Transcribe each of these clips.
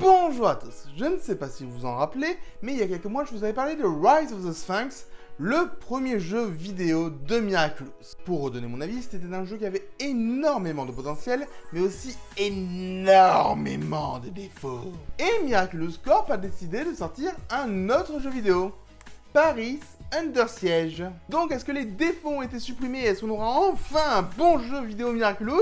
Bonjour à tous, je ne sais pas si vous vous en rappelez, mais il y a quelques mois je vous avais parlé de Rise of the Sphinx, le premier jeu vidéo de Miraculous. Pour redonner mon avis, c'était un jeu qui avait énormément de potentiel, mais aussi énormément de défauts. Et Miraculous Corp a décidé de sortir un autre jeu vidéo, Paris Under Siege. Donc est-ce que les défauts ont été supprimés? Est-ce qu'on aura enfin un bon jeu vidéo Miraculous?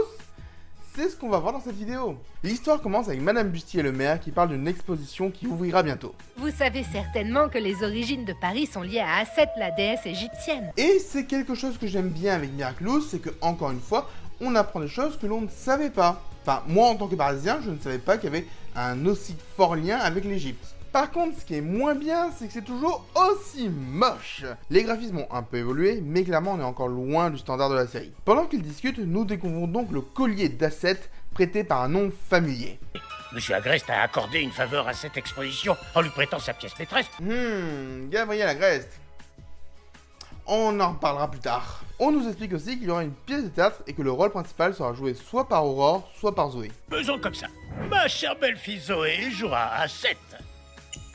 C'est ce qu'on va voir dans cette vidéo. L'histoire commence avec Madame Bustier le maire qui parle d'une exposition qui ouvrira bientôt. Vous savez certainement que les origines de Paris sont liées à Aset, la déesse égyptienne. Et c'est quelque chose que j'aime bien avec Miraculous, c'est que, encore une fois, on apprend des choses que l'on ne savait pas. Enfin, moi en tant que Parisien, je ne savais pas qu'il y avait un aussi fort lien avec l'Égypte. Par contre, ce qui est moins bien, c'est que c'est toujours aussi moche. Les graphismes ont un peu évolué, mais clairement on est encore loin du standard de la série. Pendant qu'ils discutent, nous découvrons donc le collier d'Asset, prêté par un nom familier. Monsieur Agreste a accordé une faveur à cette exposition en lui prêtant sa pièce maîtresse. Gabriel Agreste. On en reparlera plus tard. On nous explique aussi qu'il y aura une pièce de théâtre et que le rôle principal sera joué soit par Aurore, soit par Zoé. Faisons comme ça. Ma chère belle-fille Zoé jouera à 7.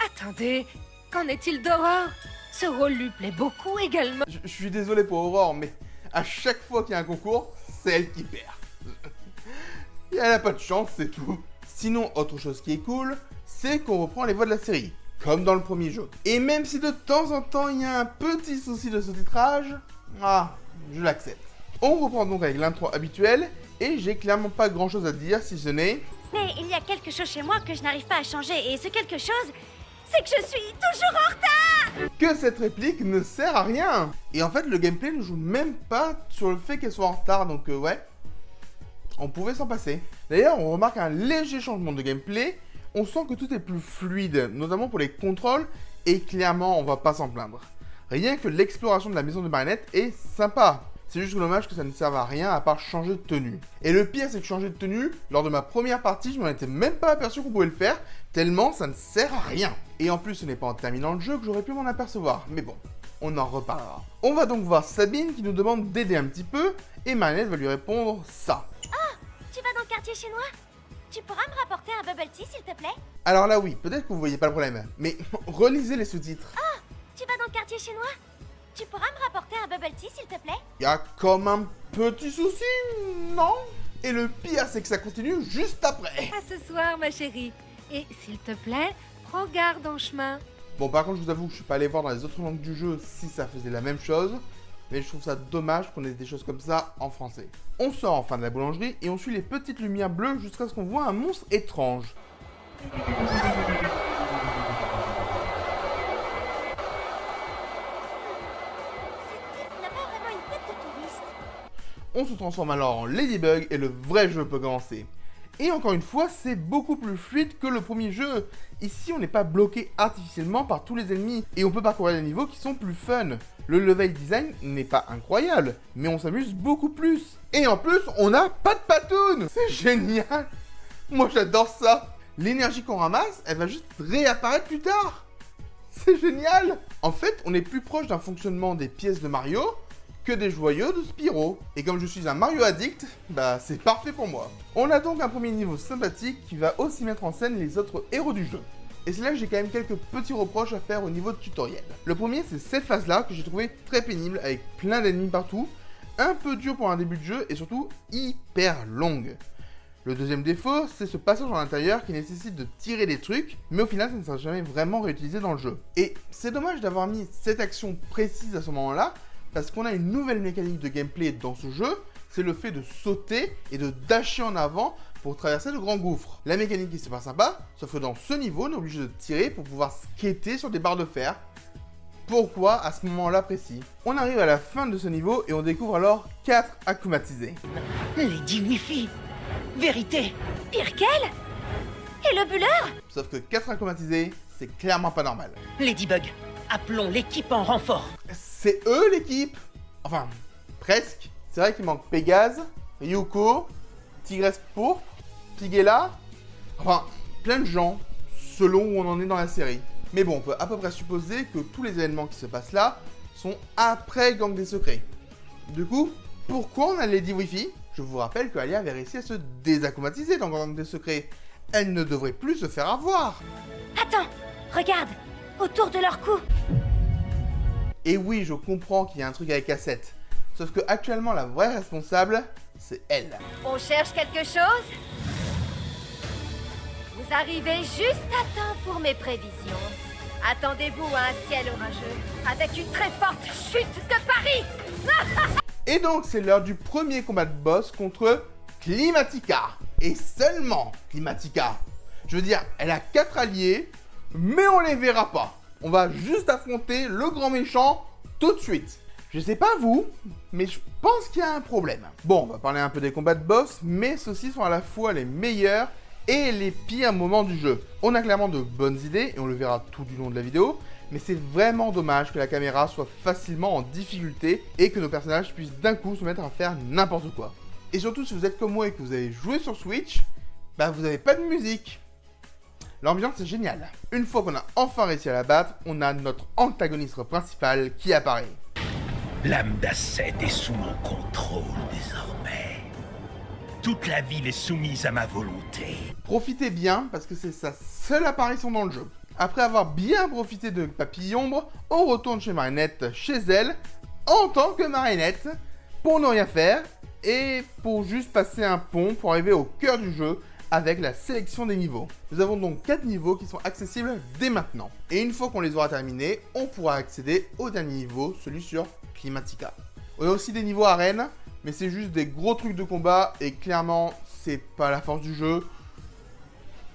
Attendez, qu'en est-il d'Aurore? Ce rôle lui plaît beaucoup également. Je suis désolé pour Aurore, mais à chaque fois qu'il y a un concours, c'est elle qui perd. Et elle a pas de chance, c'est tout. Sinon, autre chose qui est cool, c'est qu'on reprend les voix de la série, comme dans le premier jeu. Et même si de temps en temps il y a un petit souci de sous-titrage, je l'accepte. On reprend donc avec l'intro habituelle, et j'ai clairement pas grand chose à dire si ce n'est... Mais il y a quelque chose chez moi que je n'arrive pas à changer, et ce quelque chose, c'est que je suis toujours en retard! Que cette réplique ne sert à rien. Et en fait, le gameplay ne joue même pas sur le fait qu'elle soit en retard, donc ouais, on pouvait s'en passer. D'ailleurs, on remarque un léger changement de gameplay, on sent que tout est plus fluide, notamment pour les contrôles, et clairement, on va pas s'en plaindre. Rien que l'exploration de la maison de marionnette est sympa. C'est juste dommage que ça ne serve à rien à part changer de tenue. Et le pire, c'est que changer de tenue, lors de ma première partie, je m'en étais même pas aperçu qu'on pouvait le faire, tellement ça ne sert à rien. Et en plus, ce n'est pas en terminant le jeu que j'aurais pu m'en apercevoir. Mais bon, on en reparlera. On va donc voir Sabine qui nous demande d'aider un petit peu, et Marionnette va lui répondre ça. Oh, tu vas dans le quartier chinois? Tu pourras me rapporter un bubble tea, s'il te plaît? Alors là oui, peut-être que vous voyez pas le problème, mais relisez les sous-titres. Oh, tu vas dans le quartier chinois? Tu pourras me rapporter un bubble tea, s'il te plaît? Y a comme un petit souci, non? Et le pire, c'est que ça continue juste après. À ce soir, ma chérie. Et s'il te plaît, prends garde en chemin. Bon, par contre, je vous avoue que je suis pas allé voir dans les autres langues du jeu si ça faisait la même chose, mais je trouve ça dommage qu'on ait des choses comme ça en français. On sort enfin de la boulangerie et on suit les petites lumières bleues jusqu'à ce qu'on voit un monstre étrange. On se transforme alors en Ladybug et le vrai jeu peut commencer. Et encore une fois, c'est beaucoup plus fluide que le premier jeu. Ici, on n'est pas bloqué artificiellement par tous les ennemis et on peut parcourir des niveaux qui sont plus fun. Le level design n'est pas incroyable, mais on s'amuse beaucoup plus. Et en plus, on n'a pas de patoune. C'est génial. Moi, j'adore ça. L'énergie qu'on ramasse, elle va juste réapparaître plus tard. C'est génial. En fait, on est plus proche d'un fonctionnement des pièces de Mario que des joyaux de Spyro. Et comme je suis un Mario addict, bah c'est parfait pour moi. On a donc un premier niveau sympathique qui va aussi mettre en scène les autres héros du jeu. Et c'est là que j'ai quand même quelques petits reproches à faire au niveau de tutoriel. Le premier, c'est cette phase-là que j'ai trouvé très pénible avec plein d'ennemis partout, un peu dur pour un début de jeu et surtout hyper longue. Le deuxième défaut, c'est ce passage en intérieur qui nécessite de tirer des trucs, mais au final ça ne sera jamais vraiment réutilisé dans le jeu. Et c'est dommage d'avoir mis cette action précise à ce moment-là, parce qu'on a une nouvelle mécanique de gameplay dans ce jeu, c'est le fait de sauter et de dasher en avant pour traverser le grand gouffre. La mécanique est super sympa, sauf que dans ce niveau, on est obligé de tirer pour pouvoir skater sur des barres de fer. Pourquoi à ce moment-là précis? On arrive à la fin de ce niveau et on découvre alors 4 akumatisés. Lady Wi-Fi. Vérité. Pire qu'elle? Et le bulleur? Sauf que 4 akumatisés, c'est clairement pas normal. Ladybug. Appelons l'équipe en renfort. C'est eux l'équipe? Enfin, presque. C'est vrai qu'il manque Pégase, Ryuko, Tigresse Pourpre, Tigella, enfin, plein de gens, selon où on en est dans la série. Mais bon, on peut à peu près supposer que tous les événements qui se passent là sont après Gang des Secrets. Du coup, pourquoi on a Lady Wi-Fi? Je vous rappelle qu'Alia avait réussi à se désacclimatiser dans Gang des Secrets. Elle ne devrait plus se faire avoir. Attends, regarde, autour de leur cou. Et oui, je comprends qu'il y a un truc avec Cassette. Sauf que actuellement, la vraie responsable, c'est elle. On cherche quelque chose? Vous arrivez juste à temps pour mes prévisions. Attendez-vous à un ciel orageux, avec une très forte chute de Paris. Et donc, c'est l'heure du premier combat de boss contre Climatica. Et seulement Climatica. Je veux dire, elle a 4 alliés, mais on les verra pas. On va juste affronter le grand méchant tout de suite. Je sais pas vous, mais je pense qu'il y a un problème. Bon, on va parler un peu des combats de boss, mais ceux-ci sont à la fois les meilleurs et les pires moments du jeu. On a clairement de bonnes idées, et on le verra tout du long de la vidéo, mais c'est vraiment dommage que la caméra soit facilement en difficulté et que nos personnages puissent d'un coup se mettre à faire n'importe quoi. Et surtout, si vous êtes comme moi et que vous avez joué sur Switch, bah vous n'avez pas de musique. L'ambiance est géniale. Une fois qu'on a enfin réussi à la battre, on a notre antagoniste principal qui apparaît. L'âme d'Asset est sous mon contrôle désormais. Toute la ville est soumise à ma volonté. Profitez bien parce que c'est sa seule apparition dans le jeu. Après avoir bien profité de Papille Ombre, on retourne chez Marinette, chez elle, en tant que Marinette, pour ne rien faire et pour juste passer un pont pour arriver au cœur du jeu avec la sélection des niveaux. Nous avons donc 4 niveaux qui sont accessibles dès maintenant. Et une fois qu'on les aura terminés, on pourra accéder au dernier niveau, celui sur Climatica. On a aussi des niveaux arènes, mais c'est juste des gros trucs de combat et clairement, c'est pas la force du jeu.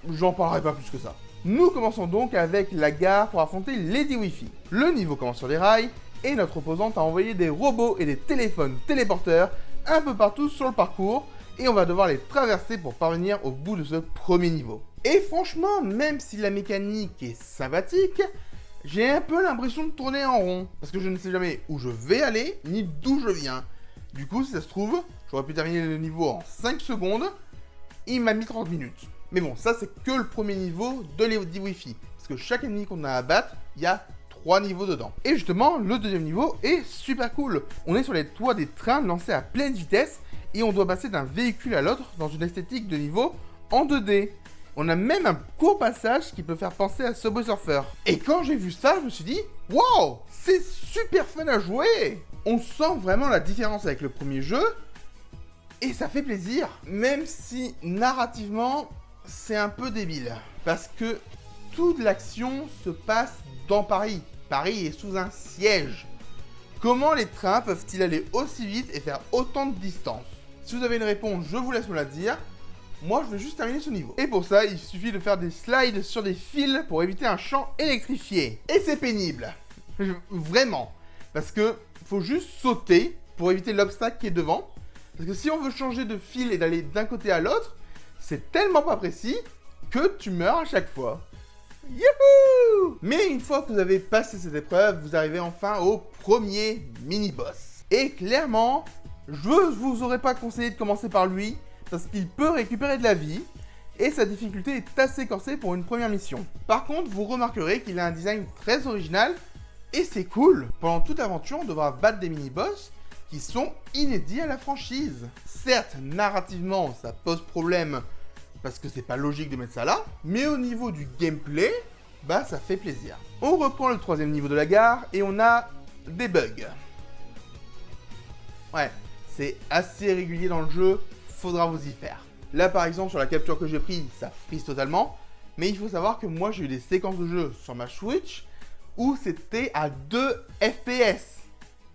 J'en parlerai pas plus que ça. Nous commençons donc avec la gare pour affronter Lady Wi-Fi. Le niveau commence sur les rails et notre opposante a envoyé des robots et des téléphones téléporteurs un peu partout sur le parcours et on va devoir les traverser pour parvenir au bout de ce premier niveau. Et franchement, même si la mécanique est sympathique, j'ai un peu l'impression de tourner en rond parce que je ne sais jamais où je vais aller ni d'où je viens. Du coup, si ça se trouve, j'aurais pu terminer le niveau en 5 secondes, il m'a mis 30 minutes. Mais bon, ça c'est que le premier niveau de Lady Wi-Fi. Parce que chaque ennemi qu'on a à battre, il y a 3 niveaux dedans. Et justement, le deuxième niveau est super cool. On est sur les toits des trains lancés à pleine vitesse et on doit passer d'un véhicule à l'autre dans une esthétique de niveau en 2D. On a même un court passage qui peut faire penser à Subway Surfer. Et quand j'ai vu ça, je me suis dit, wow, c'est super fun à jouer. On sent vraiment la différence avec le premier jeu et ça fait plaisir. Même si narrativement, c'est un peu débile. Parce que toute l'action se passe dans Paris. Paris est sous un siège. Comment les trains peuvent-ils aller aussi vite et faire autant de distance? Si vous avez une réponse, je vous laisse me la dire. Moi, je vais juste terminer ce niveau. Et pour ça, il suffit de faire des slides sur des fils pour éviter un champ électrifié. Et c'est pénible. Vraiment. Parce que faut juste sauter pour éviter l'obstacle qui est devant. Parce que si on veut changer de fil et d'aller d'un côté à l'autre, c'est tellement pas précis que tu meurs à chaque fois. Youhou! Mais une fois que vous avez passé cette épreuve, vous arrivez enfin au premier mini-boss. Et clairement, je vous aurais pas conseillé de commencer par lui, parce qu'il peut récupérer de la vie, et sa difficulté est assez corsée pour une première mission. Par contre, vous remarquerez qu'il a un design très original, et c'est cool. Pendant toute l'aventure, on devra battre des mini-boss qui sont inédits à la franchise. Certes, narrativement, ça pose problème, parce que c'est pas logique de mettre ça là, mais au niveau du gameplay, bah ça fait plaisir. On reprend le troisième niveau de la gare et on a des bugs. Ouais, c'est assez régulier dans le jeu, faudra vous y faire. Là par exemple sur la capture que j'ai prise, ça frise totalement, mais il faut savoir que moi j'ai eu des séquences de jeu sur ma Switch où c'était à 2 FPS.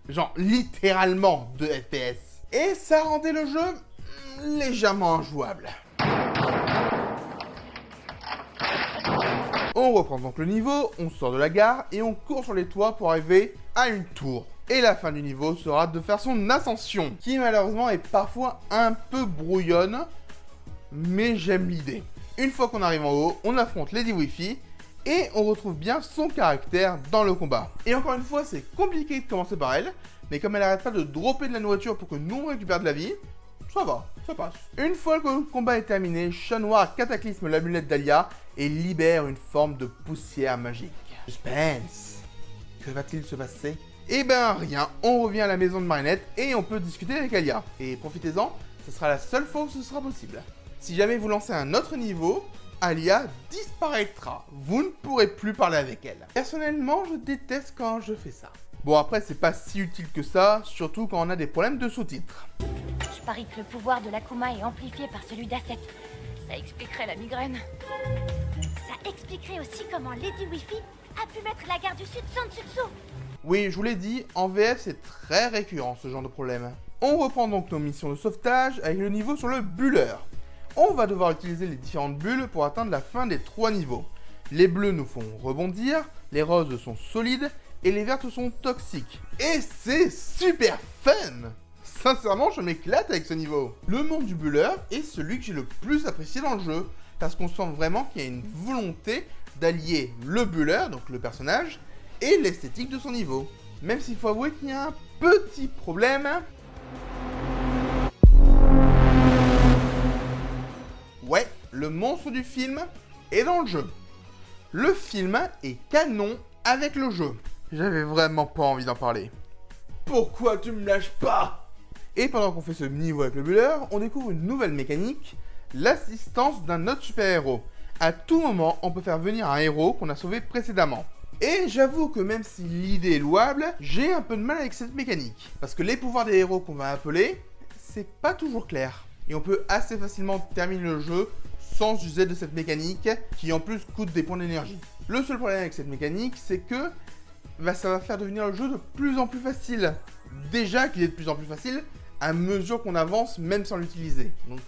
Genre littéralement 2 FPS. Et ça rendait le jeu légèrement injouable. On reprend donc le niveau, on sort de la gare et on court sur les toits pour arriver à une tour. Et la fin du niveau sera de faire son ascension, qui malheureusement est parfois un peu brouillonne, mais j'aime l'idée. Une fois qu'on arrive en haut, on affronte Lady Wi-Fi et on retrouve bien son caractère dans le combat. Et encore une fois, c'est compliqué de commencer par elle, mais comme elle arrête pas de dropper de la nourriture pour que nous on récupère de la vie, ça va, ça passe. Une fois que le combat est terminé, Chat Noir cataclysme l'amulette d'Alia et libère une forme de poussière magique. Suspense. Que va-t-il se passer? Eh ben rien, on revient à la maison de Marinette et on peut discuter avec Alia. Et profitez-en, ce sera la seule fois où ce sera possible. Si jamais vous lancez un autre niveau, Alia disparaîtra. Vous ne pourrez plus parler avec elle. Personnellement, je déteste quand je fais ça. Bon, après, c'est pas si utile que ça, surtout quand on a des problèmes de sous-titres. Je parie que le pouvoir de l'Akuma est amplifié par celui d'Asset. Ça expliquerait la migraine. Ça expliquerait aussi comment Lady Wifi a pu mettre la gare du Sud sans dessus-dessous. Oui, je vous l'ai dit, en VF, c'est très récurrent ce genre de problème. On reprend donc nos missions de sauvetage avec le niveau sur le bulleur. On va devoir utiliser les différentes bulles pour atteindre la fin des 3 niveaux. Les bleus nous font rebondir, les roses sont solides et les vertes sont toxiques. Et c'est super fun! Sincèrement, je m'éclate avec ce niveau. Le monde du bulleur est celui que j'ai le plus apprécié dans le jeu, parce qu'on sent vraiment qu'il y a une volonté d'allier le bulleur, donc le personnage, et l'esthétique de son niveau. Même s'il faut avouer qu'il y a un petit problème. Ouais, le monstre du film est dans le jeu. Le film est canon avec le jeu. J'avais vraiment pas envie d'en parler. Pourquoi tu me lâches pas? Et pendant qu'on fait ce niveau avec le buller, on découvre une nouvelle mécanique, l'assistance d'un autre super-héros. À tout moment, on peut faire venir un héros qu'on a sauvé précédemment. Et j'avoue que même si l'idée est louable, j'ai un peu de mal avec cette mécanique. Parce que les pouvoirs des héros qu'on va appeler, c'est pas toujours clair. Et on peut assez facilement terminer le jeu sans user de cette mécanique, qui en plus coûte des points d'énergie. Le seul problème avec cette mécanique, c'est que ça va faire devenir le jeu de plus en plus facile. Déjà qu'il est de plus en plus facile, à mesure qu'on avance, même sans l'utiliser. Donc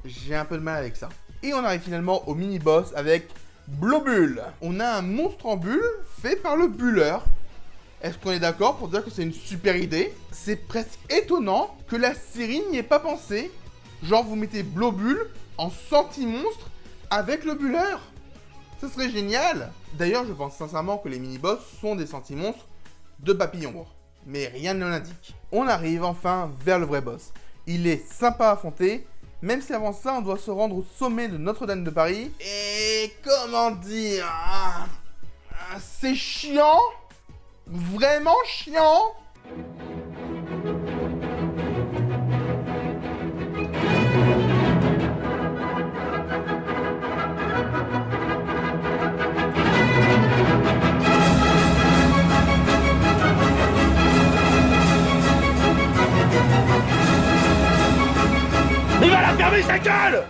j'ai un peu de mal avec ça. Et on arrive finalement au mini-boss avec Blobule. On a un monstre en bulle fait par le buller. Est-ce qu'on est d'accord pour dire que c'est une super idée? C'est presque étonnant que la série n'y ait pas pensé. Genre vous mettez Blobule en senti-monstre avec le buller. Ce serait génial. D'ailleurs, je pense sincèrement que les mini-boss sont des senti-monstres de papillon. Mais rien ne l'indique. On arrive enfin vers le vrai boss. Il est sympa à affronter, même si avant ça, on doit se rendre au sommet de Notre-Dame de Paris. Et comment dire, c'est chiant, vraiment chiant. Il va la fermer sa gueule!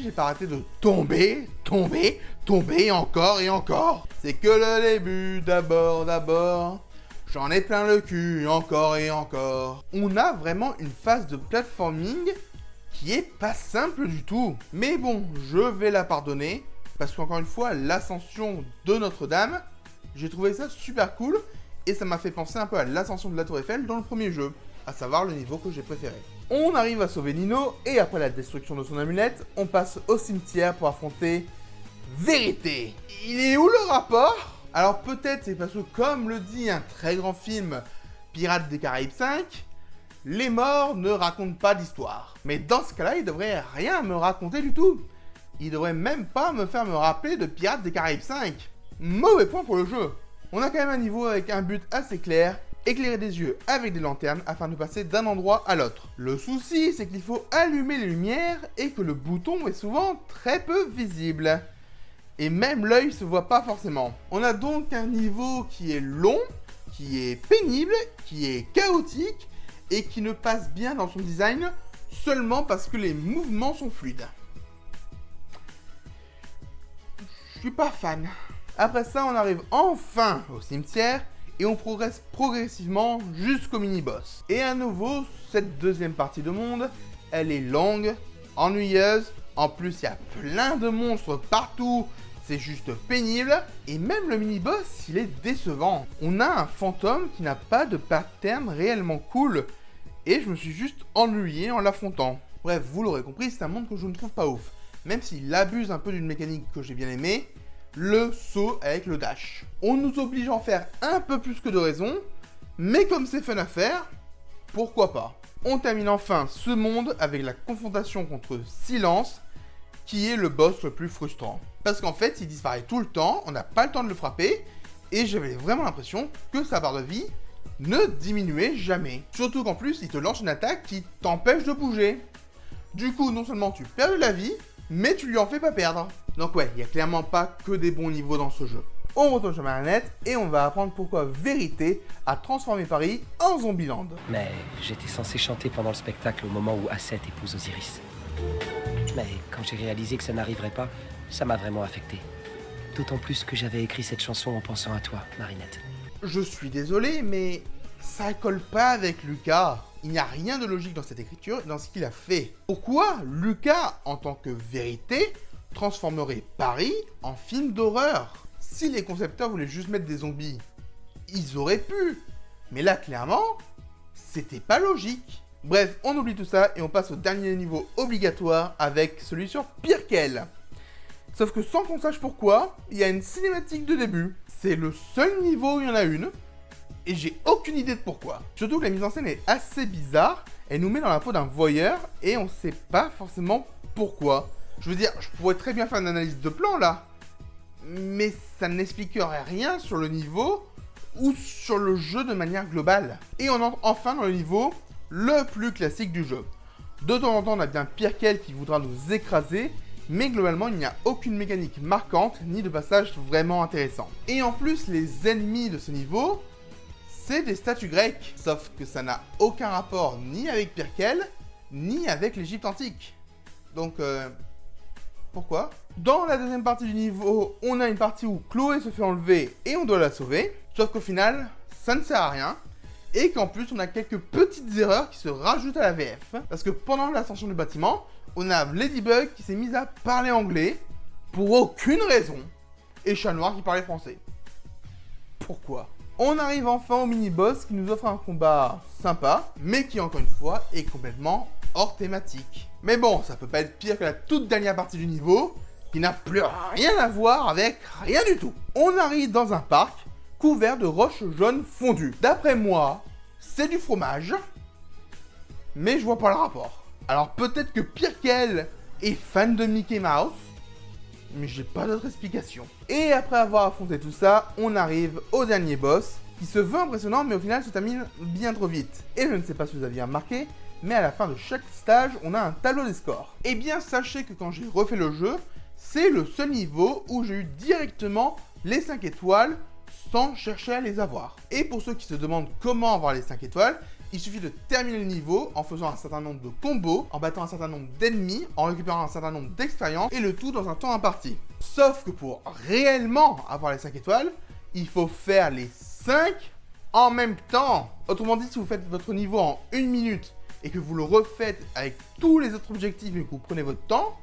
J'ai pas arrêté de tomber, encore et encore. C'est que le début, d'abord. J'en ai plein le cul, encore et encore. On a vraiment une phase de platforming qui est pas simple du tout. Mais bon, je vais la pardonner, parce qu'encore une fois, l'ascension de Notre-Dame, j'ai trouvé ça super cool, et ça m'a fait penser un peu à l'ascension de la Tour Eiffel dans le premier jeu, à savoir le niveau que j'ai préféré. On arrive à sauver Nino, et après la destruction de son amulette, on passe au cimetière pour affronter Vérité. Il est où le rapport? Alors peut-être c'est parce que, comme le dit un très grand film, Pirates des Caraïbes 5, les morts ne racontent pas d'histoire. Mais dans ce cas-là, il devrait rien me raconter du tout. Il devrait même pas me faire me rappeler de Pirates des Caraïbes 5. Mauvais point pour le jeu. On a quand même un niveau avec un but assez clair, éclairer des yeux avec des lanternes afin de passer d'un endroit à l'autre. Le souci, c'est qu'il faut allumer les lumières et que le bouton est souvent très peu visible. Et même l'œil se voit pas forcément. On a donc un niveau qui est long, qui est pénible, qui est chaotique et qui ne passe bien dans son design seulement parce que les mouvements sont fluides. Je suis pas fan. Après ça, on arrive enfin au cimetière et on progresse progressivement jusqu'au mini-boss. Et à nouveau, cette deuxième partie de monde, elle est longue, ennuyeuse, en plus il y a plein de monstres partout, c'est juste pénible, et même le mini-boss, il est décevant. On a un fantôme qui n'a pas de pattern réellement cool, et je me suis juste ennuyé en l'affrontant. Bref, vous l'aurez compris, c'est un monde que je ne trouve pas ouf. Même s'il abuse un peu d'une mécanique que j'ai bien aimée, le saut avec le dash. On nous oblige à en faire un peu plus que de raison, mais comme c'est fun à faire, pourquoi pas. On termine enfin ce monde avec la confrontation contre Silence, qui est le boss le plus frustrant. Parce qu'en fait, il disparaît tout le temps, on n'a pas le temps de le frapper, et j'avais vraiment l'impression que sa barre de vie ne diminuait jamais. Surtout qu'en plus, il te lance une attaque qui t'empêche de bouger. Du coup, non seulement tu perds de la vie, mais tu lui en fais pas perdre. Donc ouais, il n'y a clairement pas que des bons niveaux dans ce jeu. On retourne chez Marinette et on va apprendre pourquoi Vérité a transformé Paris en Zombieland. Mais j'étais censé chanter pendant le spectacle au moment où Asset épouse Osiris. Mais quand j'ai réalisé que ça n'arriverait pas, ça m'a vraiment affecté. D'autant plus que j'avais écrit cette chanson en pensant à toi, Marinette. Je suis désolé, mais ça colle pas avec Lucas. Il n'y a rien de logique dans cette écriture et dans ce qu'il a fait. Pourquoi Lucas, en tant que Vérité, transformerait Paris en film d'horreur? Si les concepteurs voulaient juste mettre des zombies, ils auraient pu. Mais là, clairement, c'était pas logique. Bref, on oublie tout ça et on passe au dernier niveau obligatoire avec celui sur Pirkel. Sauf que sans qu'on sache pourquoi, il y a une cinématique de début. C'est le seul niveau où il y en a une. Et j'ai aucune idée de pourquoi. Surtout que la mise en scène est assez bizarre. Elle nous met dans la peau d'un voyeur et on sait pas forcément pourquoi. Je veux dire, je pourrais très bien faire une analyse de plan là. Mais ça n'expliquerait rien sur le niveau ou sur le jeu de manière globale. Et on entre enfin dans le niveau le plus classique du jeu. De temps en temps, on a bien Pirkel qui voudra nous écraser, mais globalement, il n'y a aucune mécanique marquante ni de passage vraiment intéressant. Et en plus, les ennemis de ce niveau, c'est des statues grecques. Sauf que ça n'a aucun rapport ni avec Pirkel, ni avec l'Égypte antique. Donc, pourquoi? Dans la deuxième partie du niveau, on a une partie où Chloé se fait enlever et on doit la sauver. Sauf qu'au final, ça ne sert à rien. Et qu'en plus, on a quelques petites erreurs qui se rajoutent à la VF. Parce que pendant l'ascension du bâtiment, on a Ladybug qui s'est mise à parler anglais pour aucune raison. Et Chat Noir qui parlait français. Pourquoi? On arrive enfin au mini-boss qui nous offre un combat sympa, mais qui encore une fois est complètement hors thématique. Mais bon, ça peut pas être pire que la toute dernière partie du niveau, qui n'a plus rien à voir avec rien du tout. On arrive dans un parc couvert de roches jaunes fondues. D'après moi, c'est du fromage, mais je vois pas le rapport. Alors peut-être que Pirkel est fan de Mickey Mouse, mais j'ai pas d'autre explication. Et après avoir affronté tout ça, on arrive au dernier boss, qui se veut impressionnant, mais au final se termine bien trop vite. Et je ne sais pas si vous aviez remarqué, mais à la fin de chaque stage, on a un tableau des scores. Et bien sachez que quand j'ai refait le jeu, c'est le seul niveau où j'ai eu directement les 5 étoiles sans chercher à les avoir. Et pour ceux qui se demandent comment avoir les 5 étoiles, il suffit de terminer le niveau en faisant un certain nombre de combos, en battant un certain nombre d'ennemis, en récupérant un certain nombre d'expériences, et le tout dans un temps imparti. Sauf que pour réellement avoir les 5 étoiles, il faut faire les 5 en même temps. Autrement dit, si vous faites votre niveau en 1 minute, et que vous le refaites avec tous les autres objectifs, mais que vous prenez votre temps,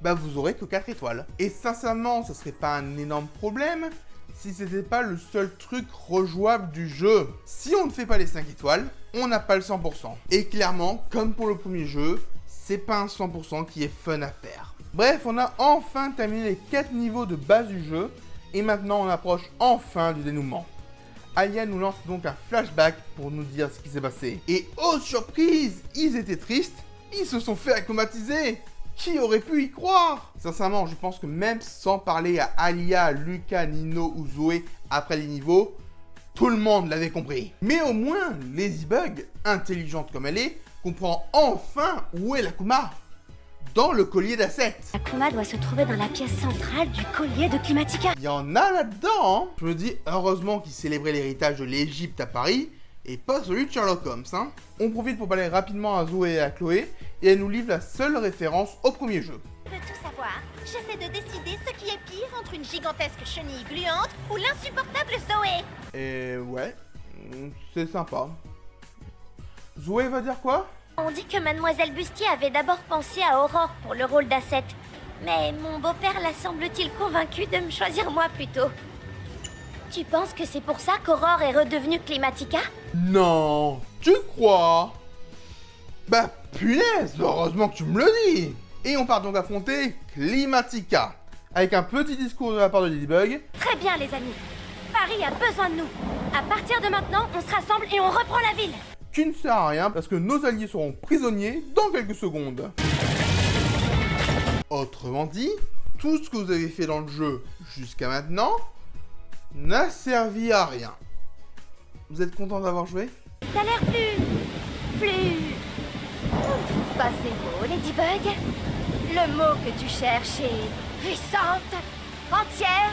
bah vous aurez que 4 étoiles. Et sincèrement, ce serait pas un énorme problème, si c'était pas le seul truc rejouable du jeu. Si on ne fait pas les 5 étoiles, on n'a pas le 100%. Et clairement, comme pour le premier jeu, c'est pas un 100% qui est fun à faire. Bref, on a enfin terminé les 4 niveaux de base du jeu, et maintenant on approche enfin du dénouement. Alia nous lance donc un flashback pour nous dire ce qui s'est passé. Et oh surprise, ils étaient tristes, ils se sont fait acclimatiser. Qui aurait pu y croire? Sincèrement, je pense que même sans parler à Alia, Lucas, Nino ou Zoé après les niveaux, tout le monde l'avait compris. Mais au moins, Ladybug, intelligente comme elle est, comprend enfin où est l'Akuma. Dans le collier d'Asset. Akuma doit se trouver dans la pièce centrale du collier de Climatica. Il y en a là-dedans, hein. Je me dis, heureusement qu'ils célébraient l'héritage de l'Égypte à Paris, et pas celui de Sherlock Holmes, hein. On profite pour parler rapidement à Zoé et à Chloé, et elle nous livre la seule référence au premier jeu. Je veux tout savoir. J'essaie de décider ce qui est pire entre une gigantesque chenille gluante ou l'insupportable Zoé. Et ouais, c'est sympa. Zoé va dire quoi? On dit que Mademoiselle Bustier avait d'abord pensé à Aurore pour le rôle d'Asset. Mais mon beau-père la semble-t-il convaincu de me choisir moi plutôt. Tu penses que c'est pour ça qu'Aurore est redevenue Climatica? Non, tu crois? Bah punaise, heureusement que tu me le dis. Et on part donc affronter Climatica, avec un petit discours de la part de Ladybug. Très bien les amis, Paris a besoin de nous. À partir de maintenant, on se rassemble et on reprend la ville. Qui ne sert à rien parce que nos alliés seront prisonniers dans quelques secondes. Autrement dit, tout ce que vous avez fait dans le jeu jusqu'à maintenant n'a servi à rien. Vous êtes content d'avoir joué? T'as l'air plus... C'est pas assez beau, Ladybug. Le mot que tu cherches est puissante, entière,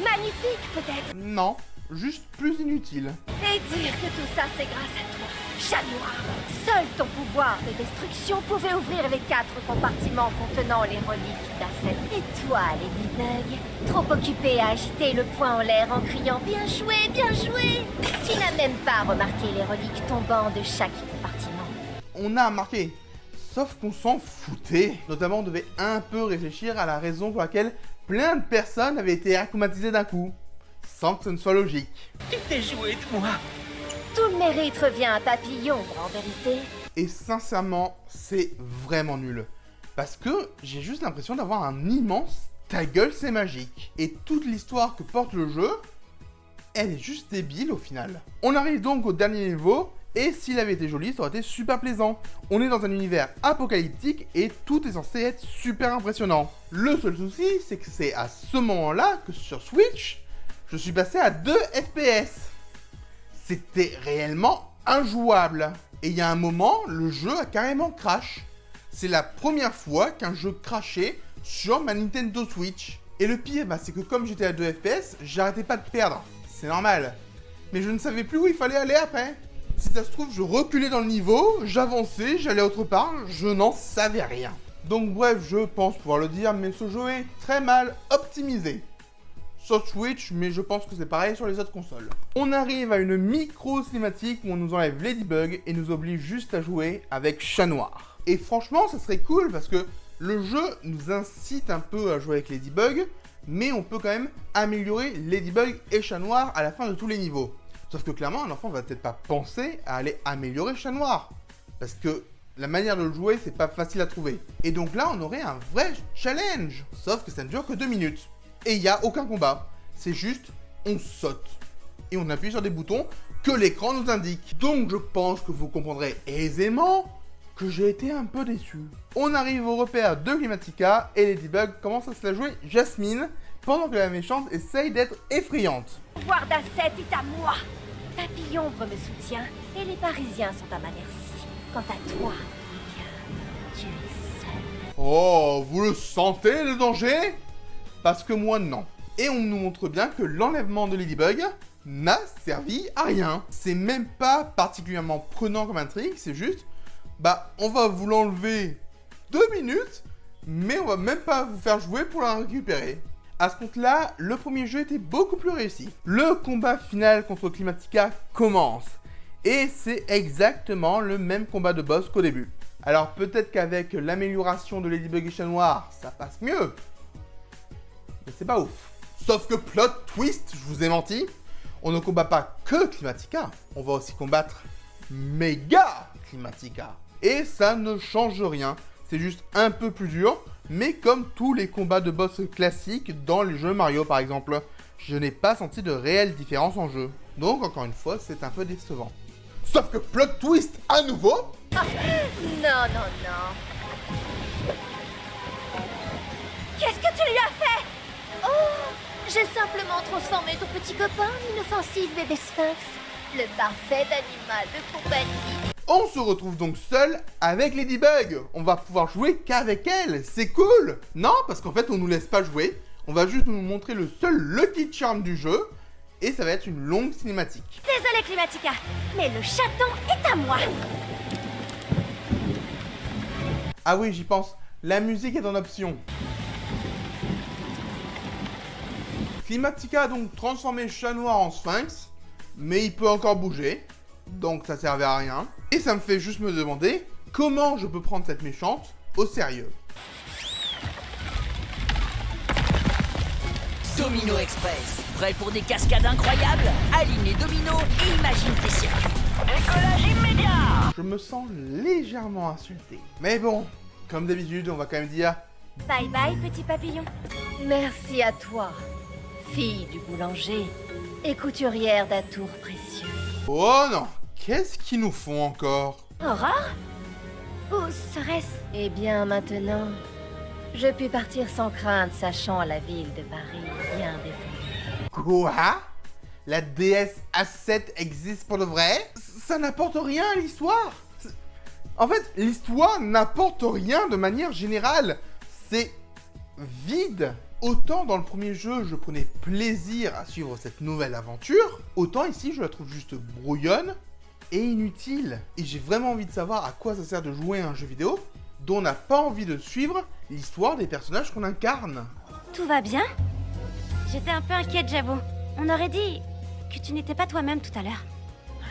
magnifique peut-être. Non, juste plus inutile. Et dire que tout ça c'est grâce à toi, Chat Noir. Seul ton pouvoir de destruction pouvait ouvrir les 4 compartiments contenant les reliques d'Asset. Et toi, Ladybug, trop occupé à agiter le poing en l'air en criant « Bien joué, bien joué !» Tu n'as même pas remarqué les reliques tombant de chaque compartiment. On a remarqué. Sauf qu'on s'en foutait. Notamment, on devait un peu réfléchir à la raison pour laquelle plein de personnes avaient été acclimatisées d'un coup. Sans que ce ne soit logique. Tu t'es joué de moi. Tout le mérite revient à Papillon, en vérité. Et sincèrement, c'est vraiment nul. Parce que j'ai juste l'impression d'avoir un immense « ta gueule, c'est magique ». Et toute l'histoire que porte le jeu, elle est juste débile au final. On arrive donc au dernier niveau, et s'il avait été joli, ça aurait été super plaisant. On est dans un univers apocalyptique, et tout est censé être super impressionnant. Le seul souci, c'est que c'est à ce moment-là que sur Switch, je suis passé à 2 FPS. C'était réellement injouable. Et il y a un moment, le jeu a carrément crash. C'est la première fois qu'un jeu crashait sur ma Nintendo Switch. Et le pire, c'est que comme j'étais à 2 FPS, j'arrêtais pas de perdre. C'est normal. Mais je ne savais plus où il fallait aller après. Si ça se trouve, je reculais dans le niveau, j'avançais, j'allais autre part, je n'en savais rien. Donc bref, je pense pouvoir le dire, mais ce jeu est très mal optimisé. Sur Switch, mais je pense que c'est pareil sur les autres consoles. On arrive à une micro-cinématique où on nous enlève Ladybug et nous oblige juste à jouer avec Chat Noir. Et franchement, ça serait cool parce que le jeu nous incite un peu à jouer avec Ladybug, mais on peut quand même améliorer Ladybug et Chat Noir à la fin de tous les niveaux. Sauf que clairement, un enfant va peut-être pas penser à aller améliorer Chat Noir. Parce que la manière de le jouer, c'est pas facile à trouver. Et donc là, on aurait un vrai challenge. Sauf que ça ne dure que 2 minutes. Et il n'y a aucun combat. C'est juste, on saute. Et on appuie sur des boutons que l'écran nous indique. Donc je pense que vous comprendrez aisément que j'ai été un peu déçu. On arrive au repère de Climatica et Ladybug commence à se la jouer Jasmine pendant que la méchante essaye d'être effrayante. Le pouvoir d'Asset est à moi. Papillon me soutient et les Parisiens sont à ma merci. Quant à toi, eh bien, tu es seul. Oh, vous le sentez le danger? Parce que moi non. Et on nous montre bien que l'enlèvement de Ladybug n'a servi à rien. C'est même pas particulièrement prenant comme intrigue, c'est juste, on va vous l'enlever 2 minutes, mais on va même pas vous faire jouer pour la récupérer. À ce compte-là, le premier jeu était beaucoup plus réussi. Le combat final contre Climatica commence. Et c'est exactement le même combat de boss qu'au début. Alors peut-être qu'avec l'amélioration de Ladybug et Chat Noir, ça passe mieux. Mais c'est pas ouf. Sauf que plot twist, je vous ai menti, on ne combat pas que Climatica, on va aussi combattre Méga Climatica. Et ça ne change rien, c'est juste un peu plus dur, mais comme tous les combats de boss classiques dans les jeux Mario par exemple, je n'ai pas senti de réelle différence en jeu. Donc encore une fois, c'est un peu décevant. Sauf que plot twist à nouveau. Ah, non. Qu'est-ce que tu lui as fait? Oh, j'ai simplement transformé ton petit copain en inoffensif bébé sphinx. Le parfait animal de compagnie. On se retrouve donc seul avec Ladybug. On va pouvoir jouer qu'avec elle, c'est cool. Non, parce qu'en fait on nous laisse pas jouer. On va juste nous montrer le seul Lucky Charm du jeu. Et ça va être une longue cinématique. Désolé Climatica, mais le chaton est à moi. Ah oui, j'y pense. La musique est en option. Climatica a donc transformé Chat Noir en Sphinx, mais il peut encore bouger, donc ça servait à rien. Et ça me fait juste me demander comment je peux prendre cette méchante au sérieux. Domino Express, prêt pour des cascades incroyables? Aligne les dominos et imagine tes circuits. Décollage immédiat! Je me sens légèrement insulté. Mais bon, comme d'habitude, on va quand même dire Bye bye petit papillon. Merci à toi, fille du boulanger et couturière d'atours précieux. oh non, qu'est-ce qu'ils nous font encore? Aurore? Où serait-ce? Eh bien maintenant, je puis partir sans crainte, sachant la ville de Paris bien défendue. Quoi? La déesse Asset existe pour de vrai? Ça n'apporte rien à l'histoire. En fait, l'histoire n'apporte rien de manière générale. c'est vide. Autant dans le premier jeu, je prenais plaisir à suivre cette nouvelle aventure, autant ici, je la trouve juste brouillonne et inutile. Et j'ai vraiment envie de savoir à quoi ça sert de jouer à un jeu vidéo dont on n'a pas envie de suivre l'histoire des personnages qu'on incarne. Tout va bien? J'étais un peu inquiète, j'avoue. On aurait dit que tu n'étais pas toi-même tout à l'heure.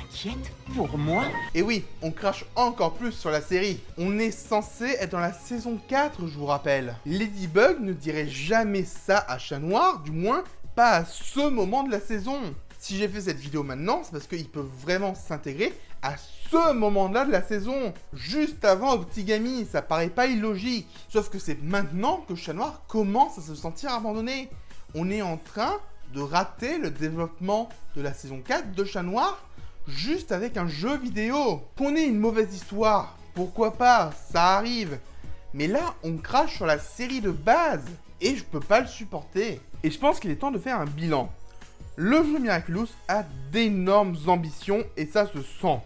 Inquiète pour moi? Et oui, on crache encore plus sur la série. On est censé être dans la saison 4, je vous rappelle. Ladybug ne dirait jamais ça à Chat Noir, du moins pas à ce moment de la saison. Si j'ai fait cette vidéo maintenant, c'est parce qu'il peut vraiment s'intégrer à ce moment-là de la saison. Juste avant Optigami, ça paraît pas illogique. Sauf que c'est maintenant que Chat Noir commence à se sentir abandonné. On est en train de rater le développement de la saison 4 de Chat Noir juste avec un jeu vidéo. Qu'on ait une mauvaise histoire, pourquoi pas, ça arrive. Mais là, on crache sur la série de base et je peux pas le supporter. Et je pense qu'il est temps de faire un bilan. Le jeu Miraculous a d'énormes ambitions et ça se sent.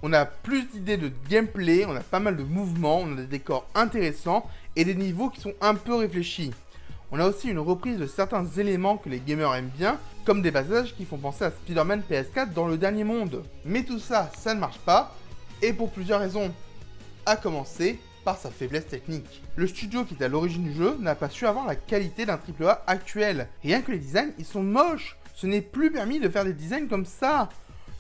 On a plus d'idées de gameplay, on a pas mal de mouvements, on a des décors intéressants et des niveaux qui sont un peu réfléchis. On a aussi une reprise de certains éléments que les gamers aiment bien, comme des passages qui font penser à Spider-Man PS4 dans le dernier monde. Mais tout ça, ça ne marche pas, et pour plusieurs raisons. À commencer par sa faiblesse technique. Le studio qui est à l'origine du jeu n'a pas su avoir la qualité d'un AAA actuel. Rien que les designs, ils sont moches. Ce n'est plus permis de faire des designs comme ça.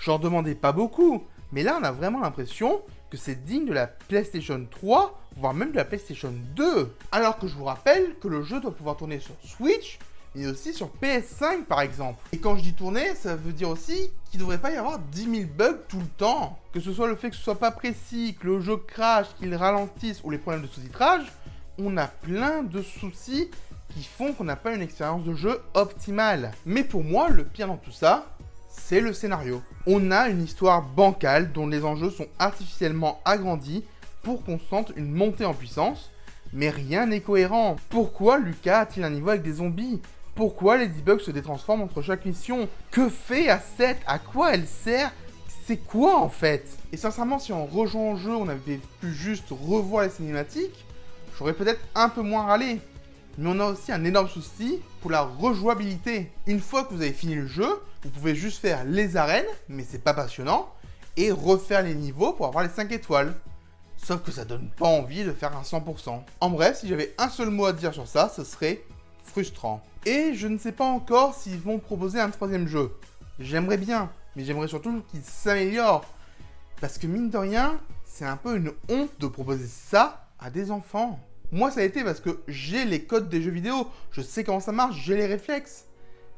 J'en demandais pas beaucoup, mais là on a vraiment l'impression que c'est digne de la PlayStation 3, voire même de la PlayStation 2. Alors que je vous rappelle que le jeu doit pouvoir tourner sur Switch, mais aussi sur PS5 par exemple. Et quand je dis tourner, ça veut dire aussi qu'il ne devrait pas y avoir 10 000 bugs tout le temps. Que ce soit le fait que ce soit pas précis, que le jeu crache, qu'il ralentisse ou les problèmes de sous-titrage, on a plein de soucis qui font qu'on n'a pas une expérience de jeu optimale. Mais pour moi, le pire dans tout ça, c'est le scénario. On a une histoire bancale dont les enjeux sont artificiellement agrandis pour qu'on sente une montée en puissance, mais rien n'est cohérent. Pourquoi Lucas a-t-il un niveau avec des zombies? Pourquoi Ladybug se détransforme entre chaque mission? Que fait A7? À quoi elle sert? C'est quoi en fait? Et sincèrement, si en rejoignant le jeu, on avait pu juste revoir les cinématiques, j'aurais peut-être un peu moins râlé. Mais on a aussi un énorme souci pour la rejouabilité. Une fois que vous avez fini le jeu, vous pouvez juste faire les arènes, mais c'est pas passionnant, et refaire les niveaux pour avoir les 5 étoiles. Sauf que ça donne pas envie de faire un 100%. En bref, si j'avais un seul mot à dire sur ça, ce serait frustrant. Et je ne sais pas encore s'ils vont proposer un troisième jeu. J'aimerais bien, mais j'aimerais surtout qu'ils s'améliorent. Parce que mine de rien, c'est un peu une honte de proposer ça à des enfants. Moi, ça a été parce que j'ai les codes des jeux vidéo, je sais comment ça marche, j'ai les réflexes.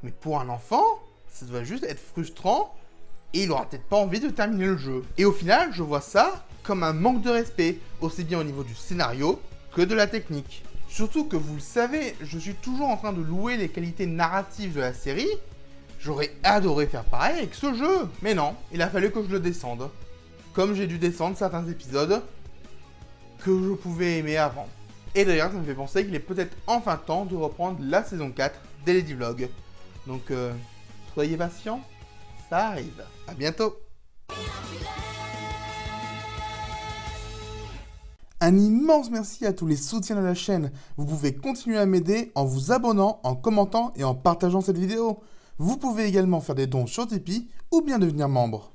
Mais pour un enfant, ça doit juste être frustrant et il aura peut-être pas envie de terminer le jeu. Et au final, je vois ça comme un manque de respect, aussi bien au niveau du scénario que de la technique. Surtout que vous le savez, je suis toujours en train de louer les qualités narratives de la série. J'aurais adoré faire pareil avec ce jeu. Mais non, il a fallu que je le descende. Comme j'ai dû descendre certains épisodes que je pouvais aimer avant. Et d'ailleurs, ça me fait penser qu'il est peut-être enfin temps de reprendre la saison 4 des Lady Vlog. Donc, soyez patients, ça arrive. À bientôt. Un immense merci à tous les soutiens de la chaîne. Vous pouvez continuer à m'aider en vous abonnant, en commentant et en partageant cette vidéo. Vous pouvez également faire des dons sur Tipeee ou bien devenir membre.